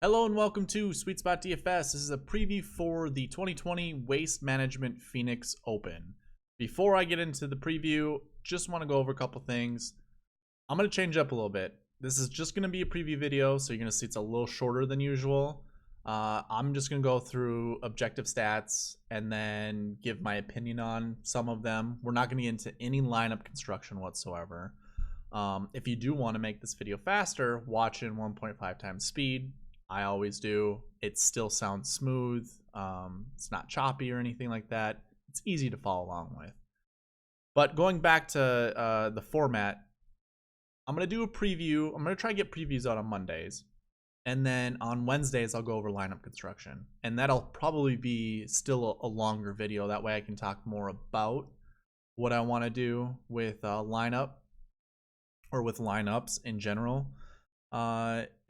Hello and welcome to SweetSpotDFS. This is a preview for the 2020 Waste Management Phoenix Open. Before I get into the preview, just want to go over a couple things. I'm going to change up a little bit. This is just going to be a preview video, so you're going to see it's a little shorter than usual. I'm just going to go through objective stats and then give my opinion on some of them. We're not going to get into any lineup construction whatsoever. If you do want to make this video faster, watch it in 1.5 times speed. I always do. It still sounds smooth. It's not choppy or anything like that. It's easy to follow along with. But going back to the format, I'm going to do a preview. I'm going to try to get previews out on Mondays. And then on Wednesdays, I'll go over lineup construction. And that'll probably be still a longer video. That way I can talk more about what I want to do with lineup or with lineups in general.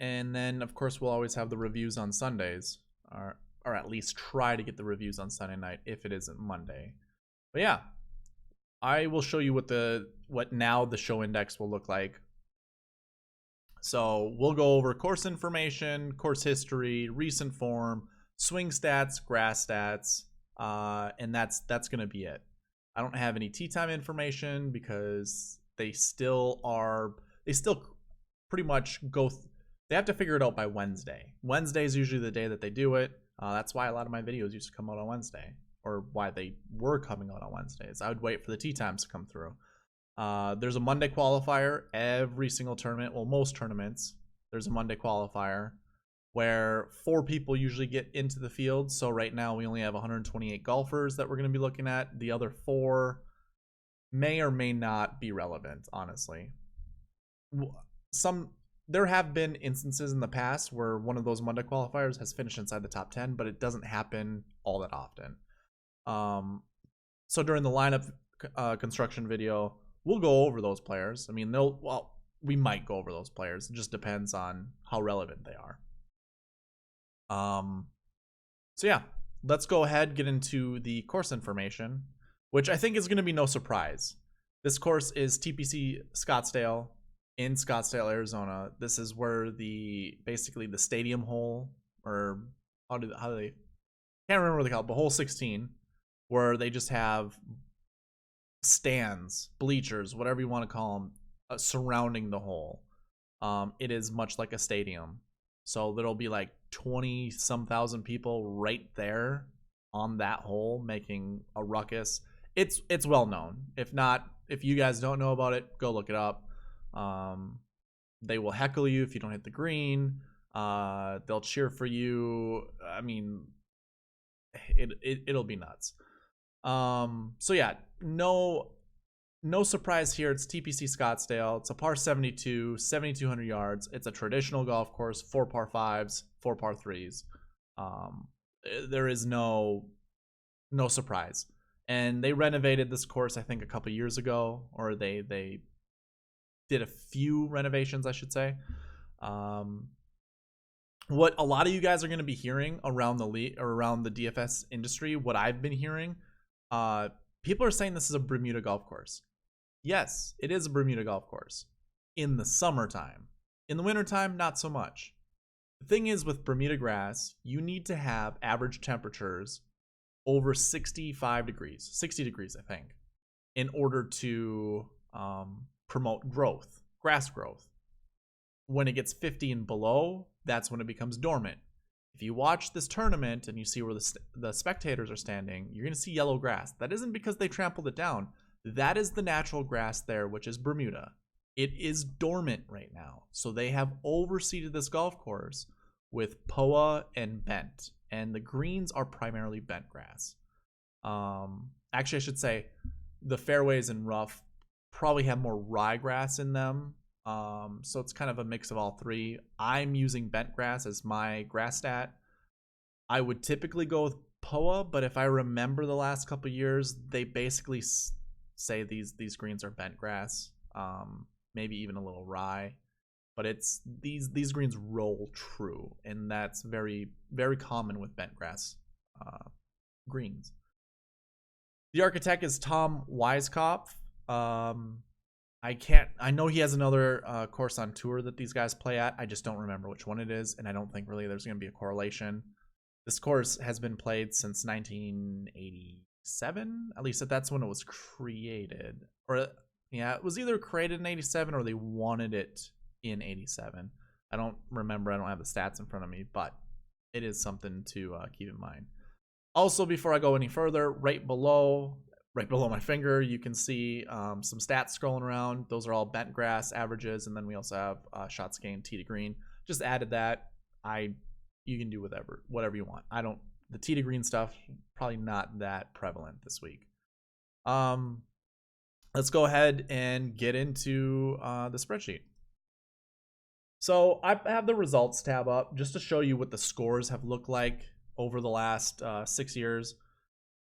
And then of course we'll always have the reviews on Sundays, or at least try to get the reviews on Sunday night if it isn't Monday. But yeah, I will show you what now the show index will look like. So we'll go over course information, course history, recent form, swing stats, grass stats, and that's gonna be it. I don't have any tee time information because they still pretty much they have to figure it out by Wednesday. Wednesday is usually the day that they do it. That's why a lot of my videos used to come out on Wednesday, or why they were coming out on Wednesdays. I would wait for the tee times to come through. There's a Monday qualifier every single tournament. Well, most tournaments, there's a Monday qualifier where 4 people usually get into the field. So right now we only have 128 golfers that we're going to be looking at. The other 4 may or may not be relevant, honestly. There have been instances in the past where one of those Monday qualifiers has finished inside the top 10, but it doesn't happen all that often. So during the lineup construction video, we'll go over those players. I mean, we might go over those players. It just depends on how relevant they are. So yeah, let's go ahead, get into the course information, which I think is going to be no surprise. This course is TPC Scottsdale in Scottsdale, Arizona. This is where basically the stadium hole, or how do they can't remember what they call it, but hole 16, where they just have stands, bleachers, whatever you want to call them, surrounding the hole. It is much like a stadium, so there'll be like 20-some thousand people right there on that hole making a ruckus. It's well known. If you guys don't know about it, go look it up. They will heckle you if you don't hit the green. They'll cheer for you. I mean, it'll be nuts. So yeah, no surprise here. It's TPC Scottsdale. It's a par 72, 7,200 yards. It's a traditional golf course, 4 par 5s, 4 par 3s. There is no surprise. And they renovated this course, I think, a couple years ago, or they did a few renovations, I should say. What a lot of you guys are going to be hearing around the DFS industry, what I've been hearing, people are saying this is a Bermuda golf course. Yes, it is a Bermuda golf course in the summertime. In the wintertime, not so much. The thing is, with Bermuda grass, you need to have average temperatures over 65 degrees, 60 degrees, I think, in order to promote growth, grass growth. When it gets 50 and below, that's when it becomes dormant. If you watch this tournament and you see where the spectators are standing, you're going to see yellow grass. That isn't because they trampled it down. That is the natural grass there, which is Bermuda. It is dormant right now. So they have overseeded this golf course with POA and bent. And the greens are primarily bent grass. Actually, I should say the fairways and rough probably have more ryegrass in them. So it's kind of a mix of all 3. I'm using bent grass as my grass stat. I would typically go with POA, but if I remember the last couple years, they basically say these greens are bent grass, maybe even a little rye. But it's these greens roll true, and that's very, very common with bent grass greens. The architect is Tom Weiskopf. I know he has another course on tour that these guys play at. I just don't remember which one it is, and I don't think really there's going to be a correlation. This course has been played since 1987. At least that's when it was created. Or yeah, it was either created in 87 or they wanted it in 87. I don't remember. I don't have the stats in front of me, but it is something to keep in mind. Also, before I go any further, right below my finger, you can see some stats scrolling around. Those are all bent grass averages, and then we also have shots gained tee to green. Just added that. You can do whatever you want. The tee to green stuff probably not that prevalent this week. Let's go ahead and get into the spreadsheet. So I have the results tab up just to show you what the scores have looked like over the last 6 years.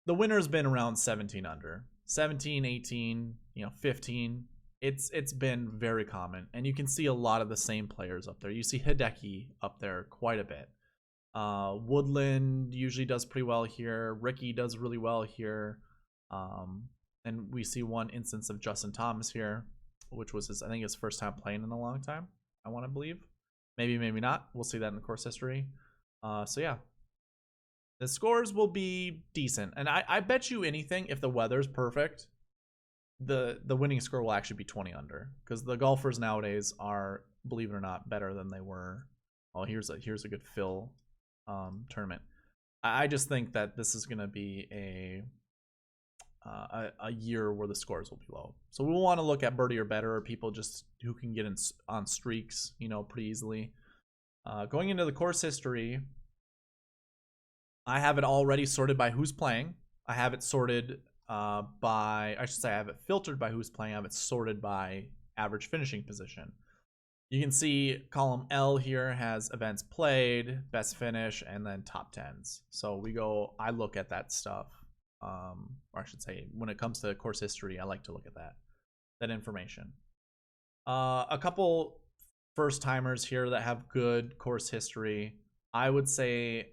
The winner's been around 17 under, 17, 18, 15. It's been very common, and you can see a lot of the same players up there. You see Hideki up there quite a bit. Woodland usually does pretty well here. Ricky does really well here. And we see one instance of Justin Thomas here, which was I think his first time playing in a long time, I want to believe. Maybe not. We'll see that in the course history. So yeah. The scores will be decent. And I bet you anything, if the weather's perfect, the winning score will actually be 20 under. Because the golfers nowadays are, believe it or not, better than they were. Oh, here's a good fill tournament. I just think that this is going to be a year where the scores will be low. So we'll want to look at birdie or better, or people just who can get on streaks, pretty easily. Going into the course history, I have it already sorted by who's playing. I have it sorted I have it filtered by who's playing. I have it sorted by average finishing position. You can see column L here has events played, best finish, and then top 10s. So I look at that stuff. Or I should say, when it comes to course history, I like to look at that information. A couple first timers here that have good course history. I would say,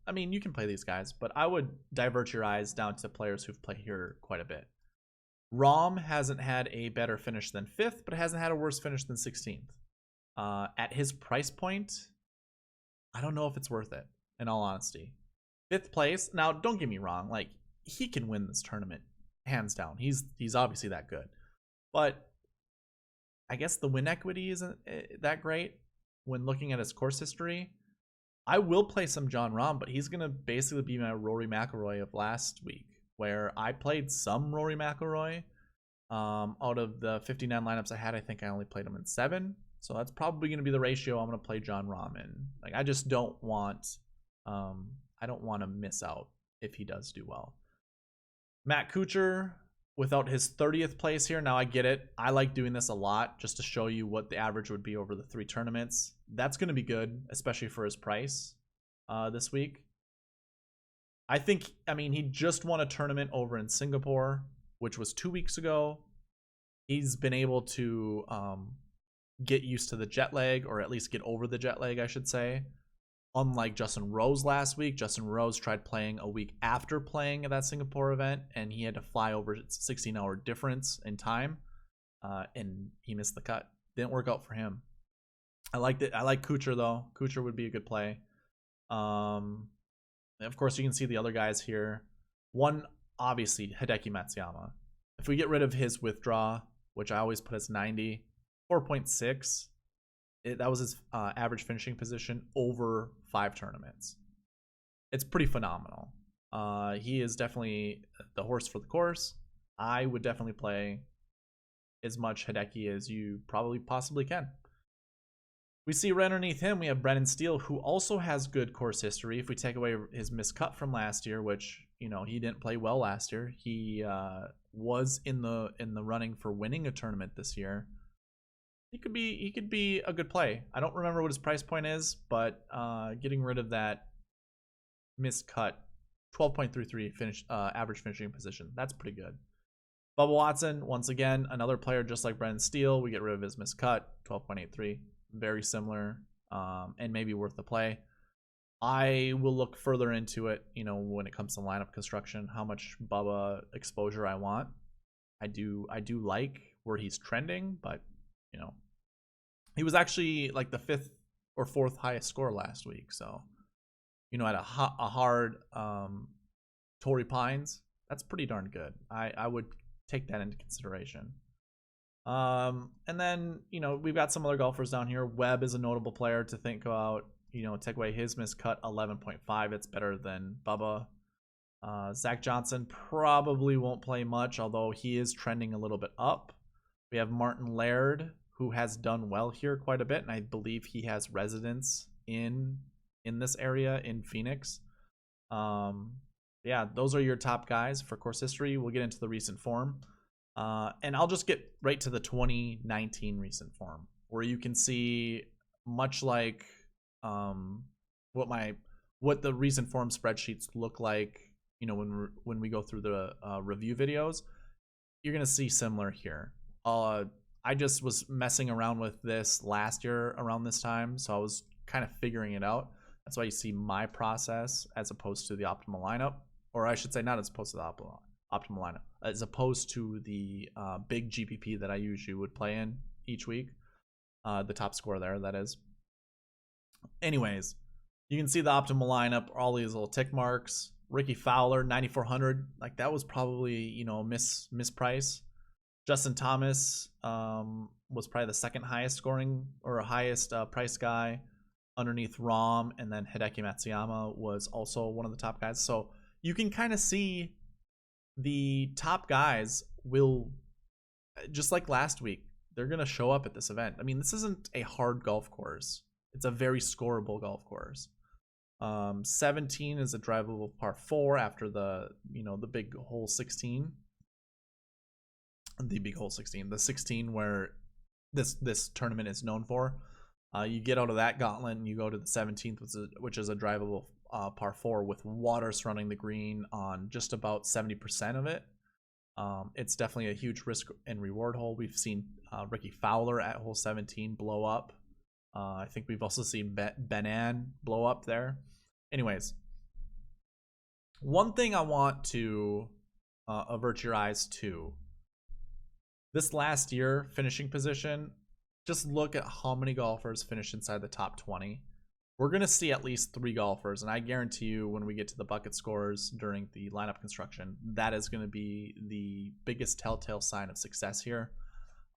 you can play these guys, but I would divert your eyes down to players who've played here quite a bit. Rahm hasn't had a better finish than 5th, but hasn't had a worse finish than 16th. At his price point, I don't know if it's worth it, in all honesty. 5th place. Now, don't get me wrong. Like, he can win this tournament, hands down. He's obviously that good. But I guess the win equity isn't that great when looking at his course history. I will play some Jon Rahm, but he's going to basically be my Rory McIlroy of last week, where I played some Rory McIlroy. Out of the 59 lineups I had, I think I only played him in 7. So that's probably going to be the ratio I'm going to play Jon Rahm in. Like, I just don't want to miss out if he does do well. Matt Kuchar, without his 30th place here, now I get it. I like doing this a lot just to show you what the average would be over the 3 tournaments. That's going to be good, especially for his price this week. I think, he just won a tournament over in Singapore, which was 2 weeks ago. He's been able to get used to the jet lag, or at least get over the jet lag, I should say. Unlike Justin Rose last week, Justin Rose tried playing a week after playing at that Singapore event, and he had to fly over a 16-hour difference in time, and he missed the cut. Didn't work out for him. I liked it. I like Kuchar, though. Kuchar would be a good play. Of course, you can see the other guys here. One, obviously, Hideki Matsuyama. If we get rid of his withdraw, which I always put as 90, 4.6, that was his average finishing position over 5 tournaments. It's pretty phenomenal. He is definitely the horse for the course. I would definitely play as much Hideki as you probably possibly can. We see right underneath him, we have Brendan Steele, who also has good course history. If we take away his miscut from last year, which, he didn't play well last year, he was in the running for winning a tournament this year. He could be a good play. I don't remember what his price point is, but getting rid of that miscut, 12.33 average finishing position, that's pretty good. Bubba Watson, once again, another player just like Brendan Steele. We get rid of his miscut, 12.83. Very similar, and maybe worth the play. I will look further into it, when it comes to lineup construction, how much Bubba exposure I want. I do like where he's trending, but you know, he was actually like the 5th or 4th highest score last week. So, you know, at a hard Torrey Pines, that's pretty darn good. I would take that into consideration. And then, you know, we've got some other golfers down here. Webb is a notable player to think about. You know, take away his miscut, 11.5. It's better than Bubba. Zach Johnson probably won't play much, although he is trending a little bit up. We have Martin Laird, who has done well here quite a bit, and I believe he has residence in this area in Phoenix. Yeah, those are your top guys for course history. We'll get into the recent form. And I'll just get right to the 2019 recent form, where you can see, much like what the recent form spreadsheets look like, you know, when we go through the review videos, you're gonna see similar here. I just was messing around with this last year around this time, so I was kind of figuring it out. That's why you see my process as opposed to the optimal lineup, or I should say not as opposed to the optimal lineup, as opposed to the big GPP that I usually would play in each week. The top score there, that is. Anyways, you can see the optimal lineup, all these little tick marks. Ricky Fowler, 9,400. Like, that was probably, you know, misprice. Justin Thomas was probably the second highest scoring or highest price guy underneath Rahm, and then Hideki Matsuyama was also one of the top guys. So you can kind of see the top guys will, just like last week, they're going to show up at this event. I mean, this isn't a hard golf course. It's a very scoreable golf course. 17 is a drivable par 4 after the, you know, the big hole 16. The big hole 16. The 16 where this tournament is known for. You get out of that gauntlet and you go to the 17th, which is a drivable par 4 with water surrounding the green on just about 70% of it. It's definitely a huge risk and reward hole. We've seen Ricky Fowler at hole 17 blow up. I think we've also seen Benan blow up there. Anyways, one thing I want to avert your eyes to, this last year finishing position, just look at how many golfers finished inside the top 20. We're going to see at least 3 golfers, and I guarantee you when we get to the bucket scores during the lineup construction, that is going to be the biggest telltale sign of success here.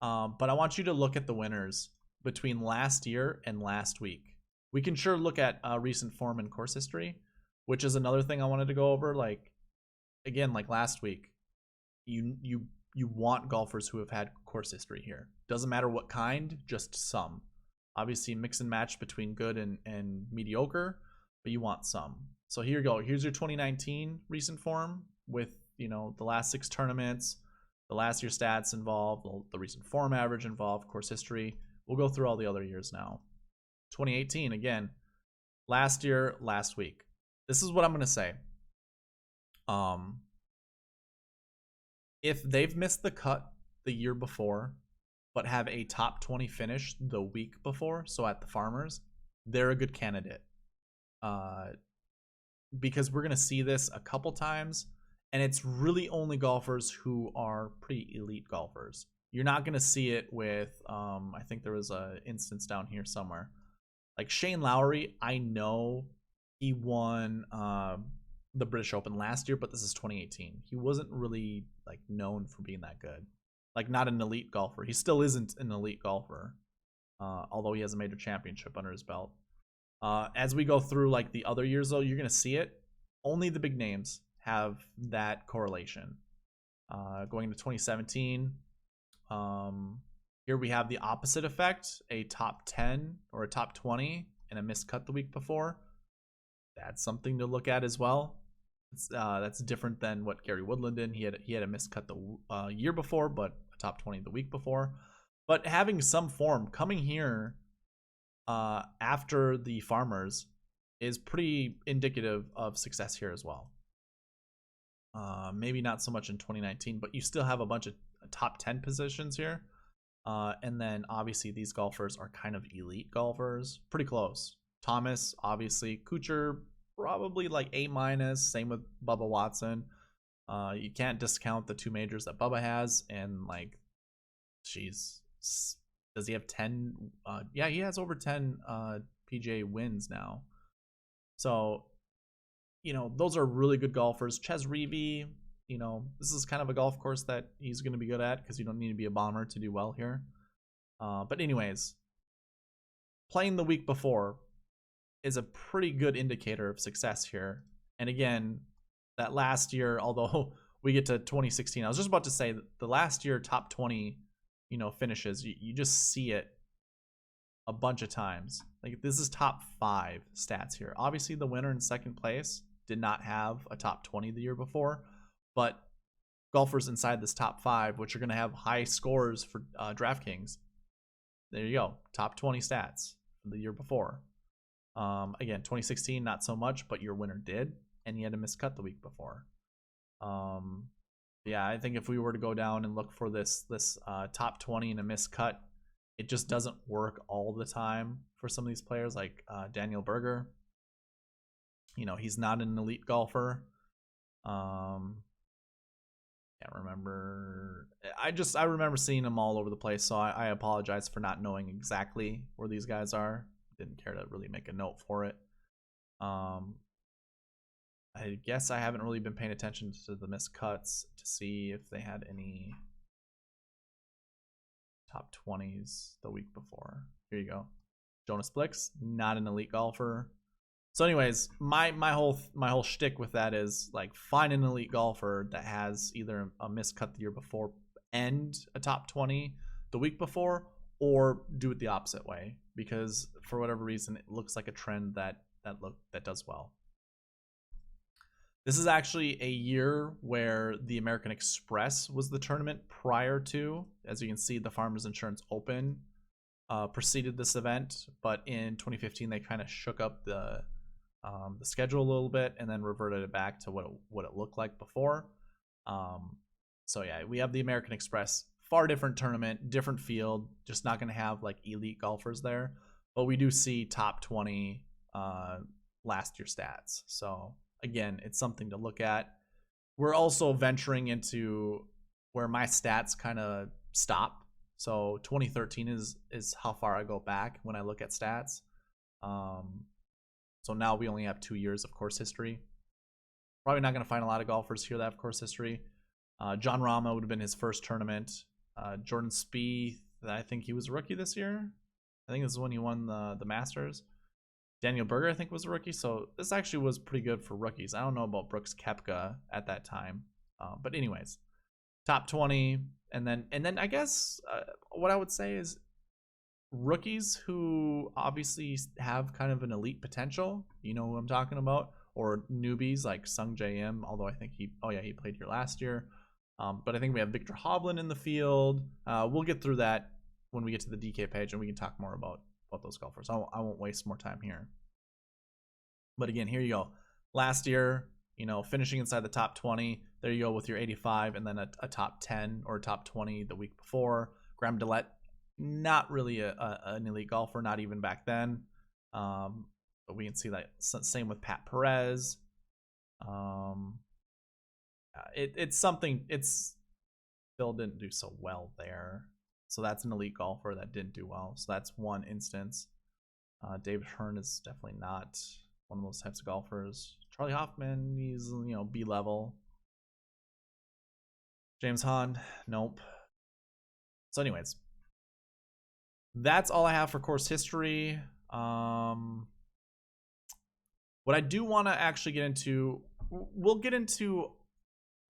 But I want you to look at the winners between last year and last week. We can sure look at recent form and course history, which is another thing I wanted to go over. Like, again, like last week, you want golfers who have had course history here. Doesn't matter what kind, just some. Obviously, mix and match between good and mediocre, but you want some. So here you go. Here's your 2019 recent form with, you know, the last 6 tournaments, the last year stats involved, the recent form average involved, course history. We'll go through all the other years now. 2018, again, last year, last week. This is what I'm going to say. If they've missed the cut the year before, but have a top 20 finish the week before, so at the Farmers, they're a good candidate. Because we're going to see this a couple times, and it's really only golfers who are pretty elite golfers. You're not going to see it with, I think there was an instance down here somewhere. Like Shane Lowry, I know he won the British Open last year, but this is 2018. He wasn't really like known for being that good. Like, not an elite golfer. He still isn't an elite golfer, although he has a major championship under his belt. As we go through like the other years, though, you're going to see it. Only the big names have that correlation. Going into 2017, here we have the opposite effect, a top 10 or a top 20 and a missed cut the week before. That's something to look at as well. That's different than what Gary Woodland did. He had a missed cut the year before, but a top 20 the week before. But having some form coming here after the Farmers is pretty indicative of success here as well. Maybe not so much in 2019, but you still have a bunch of top 10 positions here. And then obviously these golfers are kind of elite golfers, pretty close. Thomas, obviously. Kuchar, probably like A-. Same with Bubba Watson. You can't discount the 2 majors that Bubba has, and like Jeez. Does he have 10? Yeah, he has over 10 PGA wins now. So, those are really good golfers. Ches Reavie, this is kind of a golf course that he's going to be good at because you don't need to be a bomber to do well here. But anyways, playing the week before is a pretty good indicator of success here. And again, that last year, although we get to 2016, I was just about to say that the last year top 20, finishes, you just see it a bunch of times. Like, this is top 5 stats here. Obviously, the winner in second place did not have a top 20 the year before, but golfers inside this top 5, which are going to have high scores for DraftKings, there you go, top 20 stats from the year before. Again, 2016, not so much, but your winner did, and he had a miscut the week before. Yeah, I think if we were to go down and look for this top 20 and a miscut, it just doesn't work all the time for some of these players, like Daniel Berger. He's not an elite golfer. Can't remember. I remember seeing them all over the place, so I apologize for not knowing exactly where these guys are. Didn't care to really make a note for it. I guess I haven't really been paying attention to the miscuts to see if they had any top 20s the week before. Here you go. Jonas Blix, not an elite golfer. So anyways, my whole shtick with that is, like, find an elite golfer that has either a miscut the year before and a top 20 the week before, or do it the opposite way, because for whatever reason it looks like a trend that does well. This is actually a year where the American Express was the tournament prior to, as you can see, the Farmers Insurance Open preceded this event, but in 2015 they kind of shook up the schedule a little bit and then reverted it back to what it looked like before. So yeah, we have the American Express, far different tournament, different field, just not going to have like elite golfers there, but we do see top 20 last year stats. So again, it's something to look at. We're also venturing into where my stats kind of stop. So 2013 is how far I go back when I look at stats. So now we only have 2 years of course history. Probably not going to find a lot of golfers here that have course history. John Rahm would have been his first tournament. Jordan Spieth, I think he was a rookie this year. I think this is when he won the Masters. Daniel Berger, I think, was a rookie. So this actually was pretty good for rookies. I don't know about Brooks Koepka at that time. But anyways, top 20. And then I guess what I would say is rookies who obviously have kind of an elite potential. You know who I'm talking about? Or newbies like Sung J M, although I think he played here last year. But I think we have Victor Hovland in the field. We'll get through that when we get to the DK page, and we can talk more about those golfers. I won't waste more time here. But again, here you go. Last year, finishing inside the top 20. There you go with your 85, and then a top 10 or top 20 the week before. Graham Dillette, not really an elite golfer, not even back then. But we can see that same with Pat Perez. It's something. Phil didn't do so well there, so that's an elite golfer that didn't do well. So that's one instance. David Hearn is definitely not one of those types of golfers. Charlie Hoffman, he's B level. James Hahn, nope. So anyways, that's all I have for course history. What I do want to actually get into, we'll get into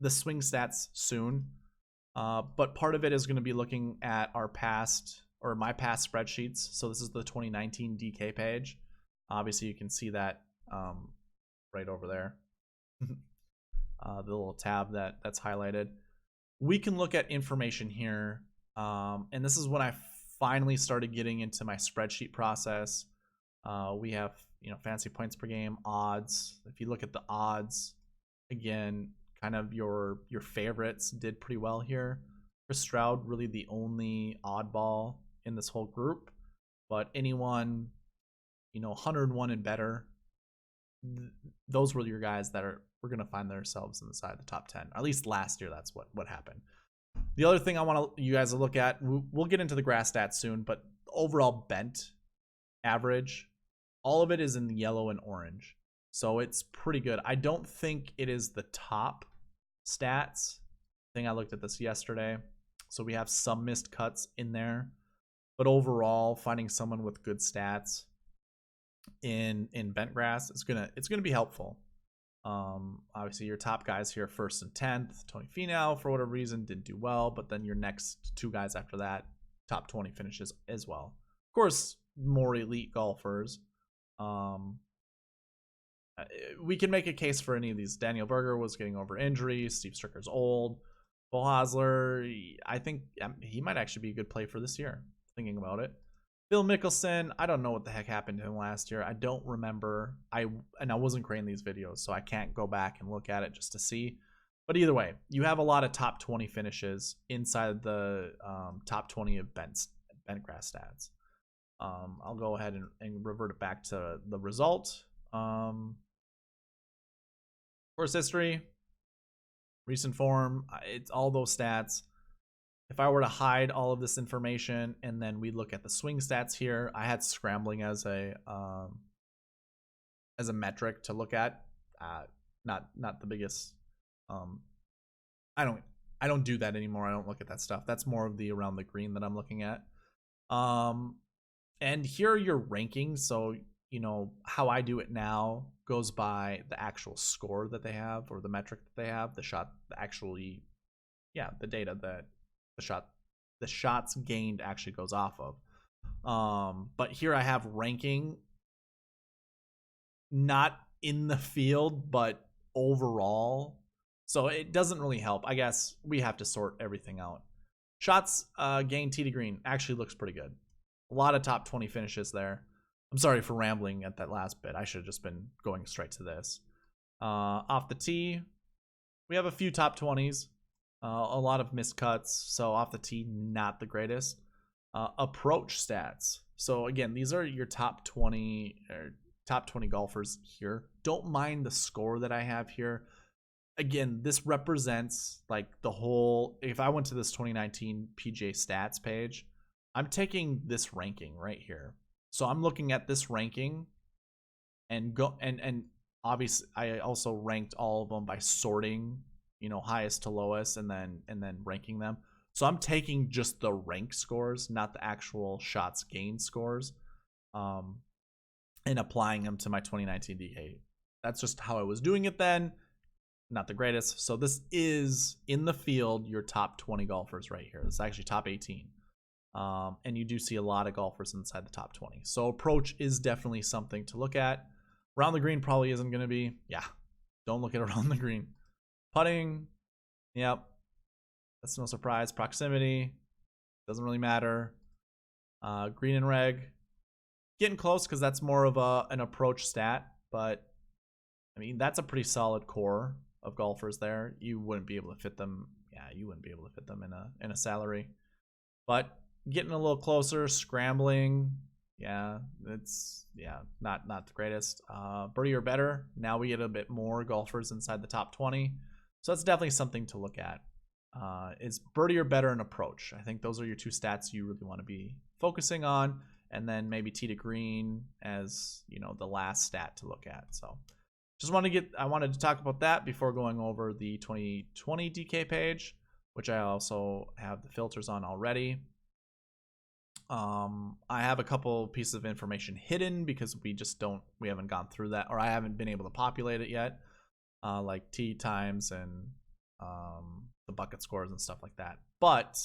the swing stats soon, but part of it is going to be looking at our past, or my past spreadsheets. So this is the 2019 DK page. Obviously you can see that right over there. The little tab that's highlighted. We can look at information here, and this is when I finally started getting into my spreadsheet process. We have fantasy points per game, odds. If you look at the odds, again, kind of your favorites did pretty well here. Chris Stroud, really the only oddball in this whole group, but anyone 101 and better, those were your guys that we're going to find themselves inside the top 10. Or at least last year, that's what happened. The other thing I want you guys to look at, we'll get into the grass stats soon, but overall bent average, all of it is in the yellow and orange. So it's pretty good. I don't think it is the top stats. I think I looked at this yesterday. So we have some missed cuts in there. But overall, finding someone with good stats in bent grass, it's gonna be helpful. Obviously your top guys here, 1st and 10th. Tony Finau, for whatever reason, didn't do well, but then your next 2 guys after that, top 20 finishes as well. Of course, more elite golfers. We can make a case for any of these. Daniel Berger was getting over injuries. Steve Stricker's old. Beau Hosler, I think he might actually be a good play for this year, thinking about it. Phil Mickelson, I don't know what the heck happened to him last year. I don't remember. I wasn't creating these videos, so I can't go back and look at it just to see. But either way, you have a lot of top 20 finishes inside the top 20 of bent grass stats. I'll go ahead and revert it back to the result. Course history, recent form, it's all those stats. If I were to hide all of this information and then we look at the swing stats here, I had scrambling as a metric to look at. Not the biggest. I don't do that anymore. I don't look at that stuff. That's more of the around the green that I'm looking at. And here are your rankings. So you know how I do it now goes by the actual score that they have, or the metric that they have, the data that the shots gained actually goes off of. But here I have ranking not in the field but overall, so it doesn't really help. I guess we have to sort everything out. Shots gained tee to green actually looks pretty good. A lot of top 20 finishes there. I'm sorry for rambling at that last bit. I should have just been going straight to this. Off the tee, we have a few top 20s. A lot of missed cuts, so off the tee, not the greatest. Approach stats. So again, these are your top 20 golfers here. Don't mind the score that I have here. Again, this represents like the whole. If I went to this 2019 PGA stats page, I'm taking this ranking right here. So I'm looking at this ranking and obviously I also ranked all of them by sorting, highest to lowest, and then ranking them. So I'm taking just the rank scores, not the actual shots gained scores, and applying them to my 2019 DK. That's just how I was doing it then. Not the greatest. So this is in the field your top 20 golfers right here. This is actually top 18. And you do see a lot of golfers inside the top 20. So approach is definitely something to look at. Around the green probably isn't going to be. Yeah, don't look at around the green. Putting, yep, that's no surprise. Proximity, doesn't really matter. Green and reg, getting close because that's more of an approach stat. But, I mean, that's a pretty solid core of golfers there. You wouldn't be able to fit them. Yeah, you wouldn't be able to fit them in a salary. But getting a little closer, scrambling, not the greatest. Birdie or better. Now we get a bit more golfers inside the top 20, so that's definitely something to look at. Is birdie or better an approach? I think those are your 2 stats you really want to be focusing on, and then maybe tee to green as the last stat to look at. So I wanted to talk about that before going over the 2020 DK page, which I also have the filters on already. I have a couple pieces of information hidden because we haven't gone through that, or I haven't been able to populate it yet, like tee times and the bucket scores and stuff like that. But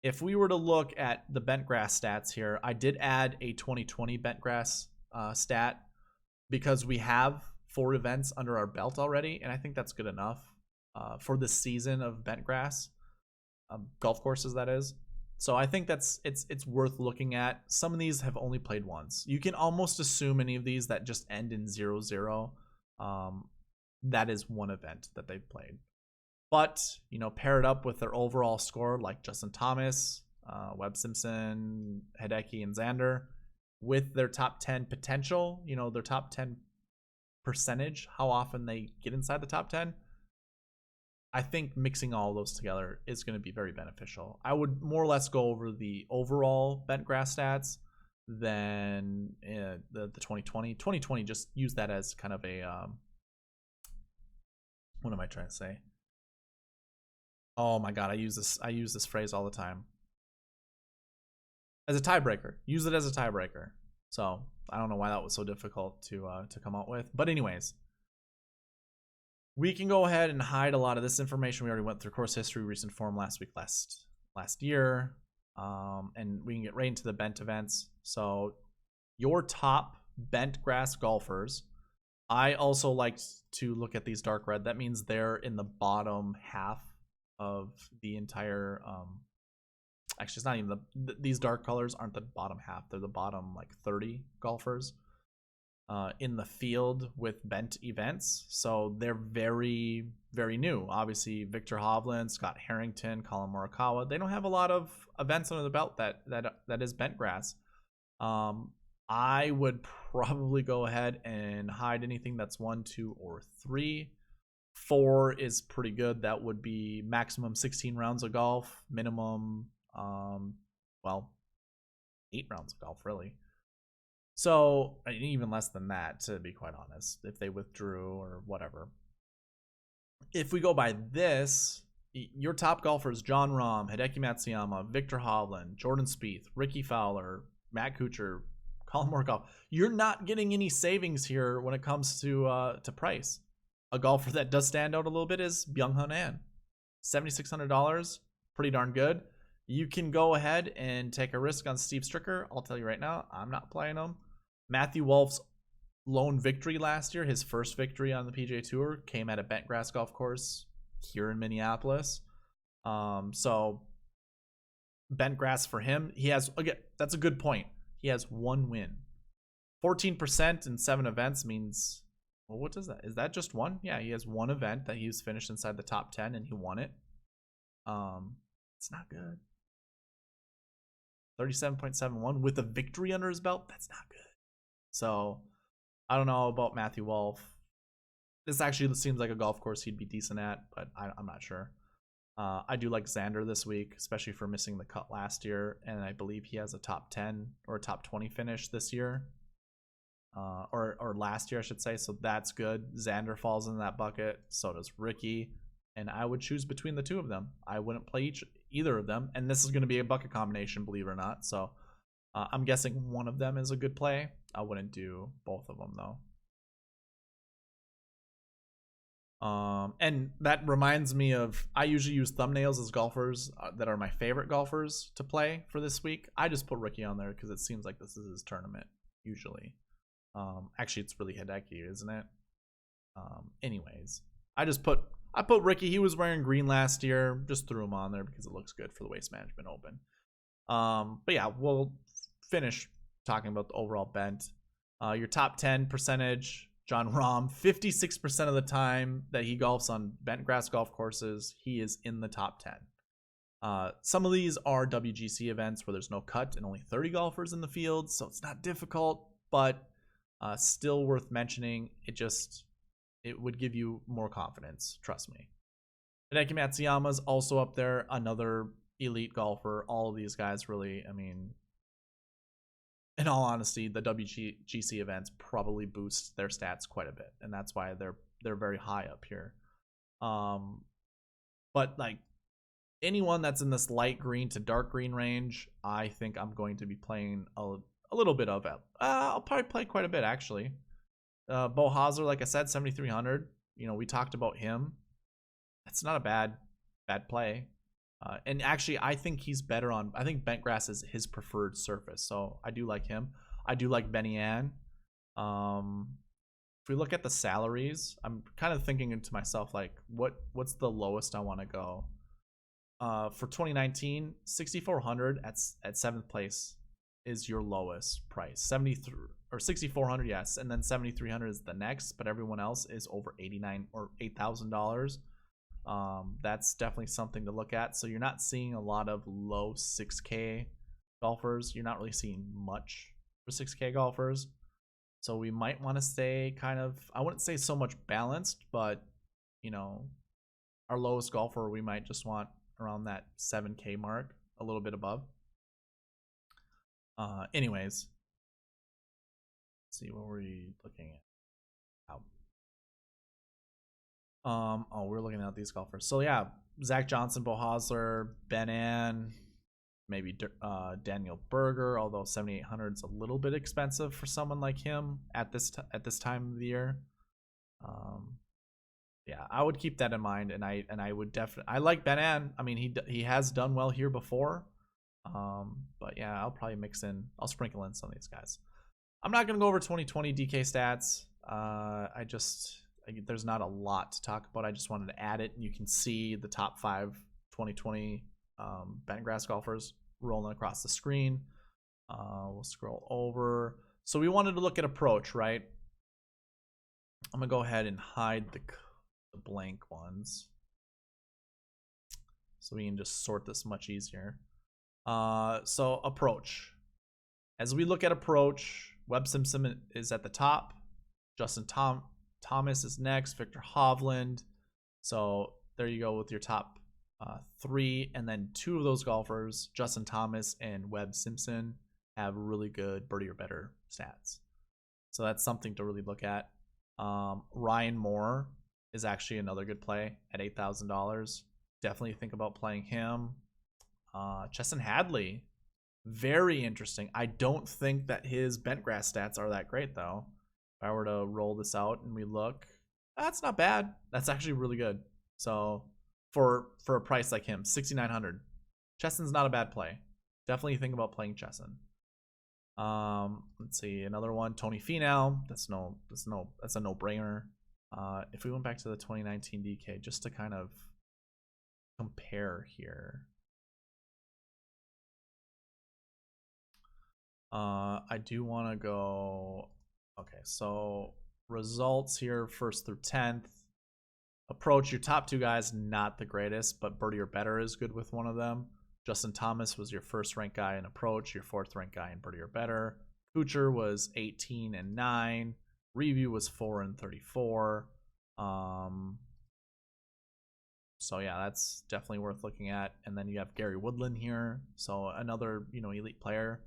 if we were to look at the bent grass stats here, I did add a 2020 bent grass stat because we have 4 events under our belt already, and I think that's good enough for this season of bent grass golf courses, that is. So I think it's worth looking at. Some of these have only played once. You can almost assume any of these that just end in 0-0, that is one event that they've played. But, pair it up with their overall score, like Justin Thomas, Webb Simpson, Hideki, and Xander, with their top 10 potential, their top 10 percentage, how often they get inside the top 10. I think mixing all those together is going to be very beneficial. I would more or less go over the overall bentgrass stats than the 2020. 2020, just use that as kind of a what am I trying to say? Oh my god, I use this phrase all the time. As a tiebreaker. Use it as a tiebreaker. So I don't know why that was so difficult to come up with. But anyways, we can go ahead and hide a lot of this information. We already went through course history, recent form last week, last year. And we can get right into the bent events. So your top bent grass golfers. I also like to look at these dark red. That means they're in the bottom half of the entire actually it's not even these dark colors aren't the bottom half. They're the bottom like 30 golfers in the field with bent events. So they're very, very new. Obviously, Victor Hovland, Scott Harrington, Colin Morikawa, they don't have a lot of events under the belt that is bent grass. I would probably go ahead and hide anything that's 1, 2, or 3. 4 is pretty good. That would be maximum 16 rounds of golf, minimum, 8 rounds of golf, really. So, even less than that, to be quite honest, if they withdrew or whatever. If we go by this, your top golfers, Jon Rahm, Hideki Matsuyama, Victor Hovland, Jordan Spieth, Ricky Fowler, Matt Kuchar, Colin Morikawa, you're not getting any savings here when it comes to price. A golfer that does stand out a little bit is Byung-Hun An. $7,600, pretty darn good. You can go ahead and take a risk on Steve Stricker. I'll tell you right now, I'm not playing him. Matthew Wolff's lone victory last year, his first victory on the PGA Tour, came at a bent grass golf course here in Minneapolis. So bent grass for him. He has, again, that's a good point. He has 1 win. 14% in 7 events means, well, what does that? Is that just 1? Yeah, he has 1 event that he's finished inside the top 10 and he won it. It's not good. 37.71 with a victory under his belt. That's not good. So I don't know about Matthew Wolff. This actually seems like a golf course he'd be decent at, but I'm not sure. I do like Xander this week, especially for missing the cut last year, and I believe he has a top 10 or a top 20 finish this year, or last year, I should say. So that's good. Xander falls in that bucket. So does Ricky, and I would choose between the 2 of them. I wouldn't play either of them, and this is going to be a bucket combination, believe it or not. So I'm guessing one of them is a good play. I wouldn't do both of them though. And that reminds me of, I usually use thumbnails as golfers that are my favorite golfers to play for this week. I just put Ricky on there because it seems like this is his tournament usually. Actually, it's really Hideki, isn't it? Anyways, I put Ricky. He was wearing green last year. Just threw him on there because it looks good for the Waste Management Open. But yeah, we'll finish talking about the overall bent. Your top 10 percentage. Jon Rahm, 56% of the time that he golfs on bent grass golf courses, he is in the top 10. Some of these are WGC events where there's no cut and only 30 golfers in the field, so it's not difficult, but still worth mentioning. It would give you more confidence, trust me. Hideki Matsuyama's also up there, another elite golfer. All of these guys really, I mean, in all honesty, the WGC events probably boost their stats quite a bit, and that's why they're very high up here. But like anyone that's in this light green to dark green range, I think I'm going to be playing a little bit of it. I'll probably play quite a bit actually. Bo Hosler, like I said, 7,300. You know, we talked about him. That's not a bad play. And actually, I think he's better on. I think bent grass is his preferred surface, so I do like him. I do like Benny Ann. If we look at the salaries, I'm kind of thinking to myself like, what's the lowest I want to go? For 2019, 6,400 at 7th place is your lowest price. 73 or 6,400, yes, and then 7,300 is the next, but everyone else is over $89 or $8,000. That's definitely something to look at. So you're not seeing a lot of low 6K golfers. You're not really seeing much for 6K golfers. So we might want to stay kind of, I wouldn't say so much balanced, but you know, our lowest golfer, we might just want around that 7K mark, a little bit above. Anyways, let's see, what were we looking at? Oh, we're looking at these golfers. So yeah, Zach Johnson, Bo Hosler, Ben An, maybe Daniel Berger, although 7,800 is a little bit expensive for someone like him at this time of the year. Yeah, I would keep that in mind, and I would definitely, I like Ben An. I mean, he has done well here before, but yeah, I'll sprinkle in some of these guys. I'm not gonna go over 2020 DK stats. There's not a lot to talk about. I just wanted to add it, and you can see the top 5 2020 Bentgrass golfers rolling across the screen. We'll scroll over. So we wanted to look at approach, right? I'm gonna go ahead and hide the blank ones, so we can just sort this much easier. So approach. As we look at approach, Webb Simpson is at the top. Justin Thomas is next. Victor Hovland. So there you go with your top 3, and then 2 of those golfers, Justin Thomas and Webb Simpson, have really good birdie or better stats. So that's something to really look at. Ryan Moore is actually another good play at $8,000. Definitely think about playing him. Chesson Hadley, very interesting. I don't think that his Bentgrass stats are that great though. If I were to roll this out and we look, that's not bad. That's actually really good. So for a price like him, 6,900, Chesson's not a bad play. Definitely think about playing Chesson. Let's see, another one, Tony Finau. That's a no-brainer. If we went back to the 2019 DK just to kind of compare here, I do want to go. Okay, so results here, 1st through 10th. Approach, your top 2 guys, not the greatest, but birdie or better is good with one of them. Justin Thomas was your 1st ranked guy in approach, your 4th ranked guy in birdie or better. Kuchar was 18 and 9. Review was 4 and 34. So yeah, that's definitely worth looking at. And then you have Gary Woodland here, so another elite player.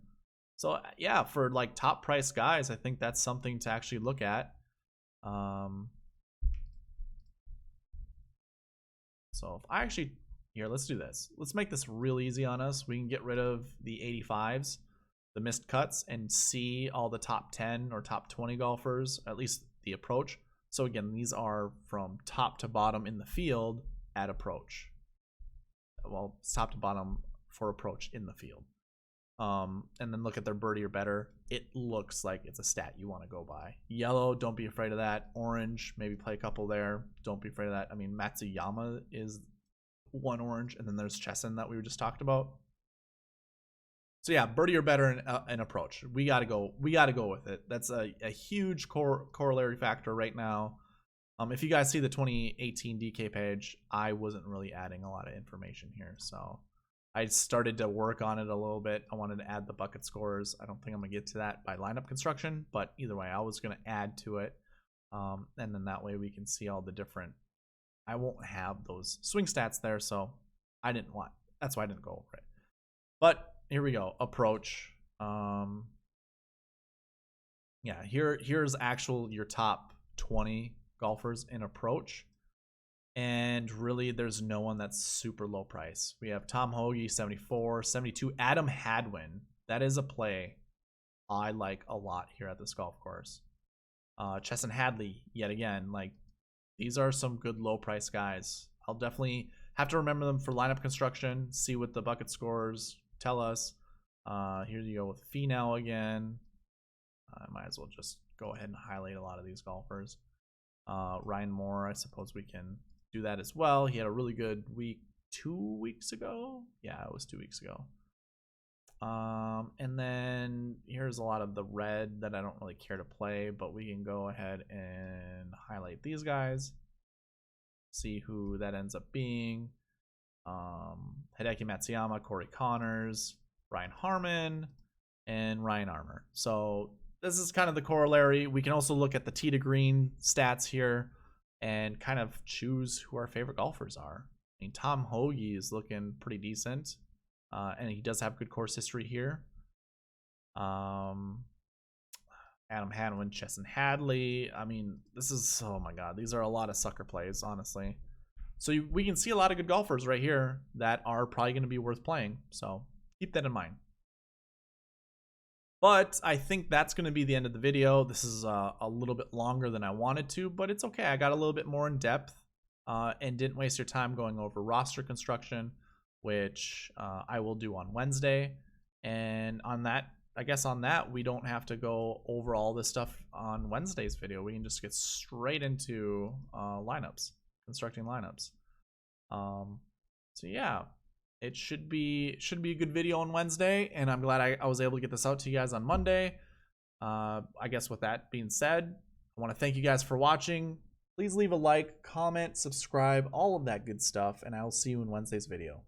So yeah, for like top price guys, I think that's something to actually look at. So if I actually, here, let's do this. Let's make this real easy on us. We can get rid of the 85s, the missed cuts, and see all the top 10 or top 20 golfers, at least the approach. So again, these are from top to bottom in the field at approach. Well, it's top to bottom for approach in the field. And then look at their birdie or better. It looks like it's a stat you want to go by. Yellow, don't be afraid of that. Orange, maybe play a couple there. Don't be afraid of that. I mean, Matsuyama is one orange, and then there's Chesson that we were just talked about. So yeah, birdie or better in approach. We gotta go with it. That's a huge corollary factor right now. If you guys see the 2018 DK page, I wasn't really adding a lot of information here, so I started to work on it a little bit. I wanted to add the bucket scores. I don't think I'm gonna get to that by lineup construction, but either way, I was gonna add to it, and then that way we can see all the different. I won't have those swing stats there, so that's why I didn't go over it. But here we go. Approach. Yeah, here's your top 20 golfers in approach. And really, there's no one that's super low price. We have Tom Hoagie, 74, 72. Adam Hadwin. That is a play I like a lot here at this golf course. Chesson Hadley, yet again, like these are some good low price guys. I'll definitely have to remember them for lineup construction, see what the bucket scores tell us. Here you go with Finau again. I might as well just go ahead and highlight a lot of these golfers. Ryan Moore, I suppose we can do that as well. He had a really good week 2 weeks ago. Yeah, it was 2 weeks ago. And then here's a lot of the red that I don't really care to play, but we can go ahead and highlight these guys, see who that ends up being. Hideki Matsuyama, Corey Connors, Ryan Harmon, and Ryan Armour. So this is kind of the corollary. We can also look at the tee to green stats here, and kind of choose who our favorite golfers are. I mean, Tom Hoge is looking pretty decent, and he does have good course history here. Adam Hadwin, Chesson Hadley. I mean, this is, oh my god, these are a lot of sucker plays, honestly. So we can see a lot of good golfers right here that are probably going to be worth playing. So keep that in mind. But I think that's going to be the end of the video. This is a little bit longer than I wanted to, but it's okay. I got a little bit more in depth and didn't waste your time going over roster construction, which I will do on Wednesday. And on that, I guess on that, we don't have to go over all this stuff on Wednesday's video. We can just get straight into lineups, constructing lineups. So yeah, it should be a good video on Wednesday, and I'm glad I was able to get this out to you guys on Monday. I guess with that being said, I want to thank you guys for watching. Please leave a like, comment, subscribe, all of that good stuff, and I will see you in Wednesday's video.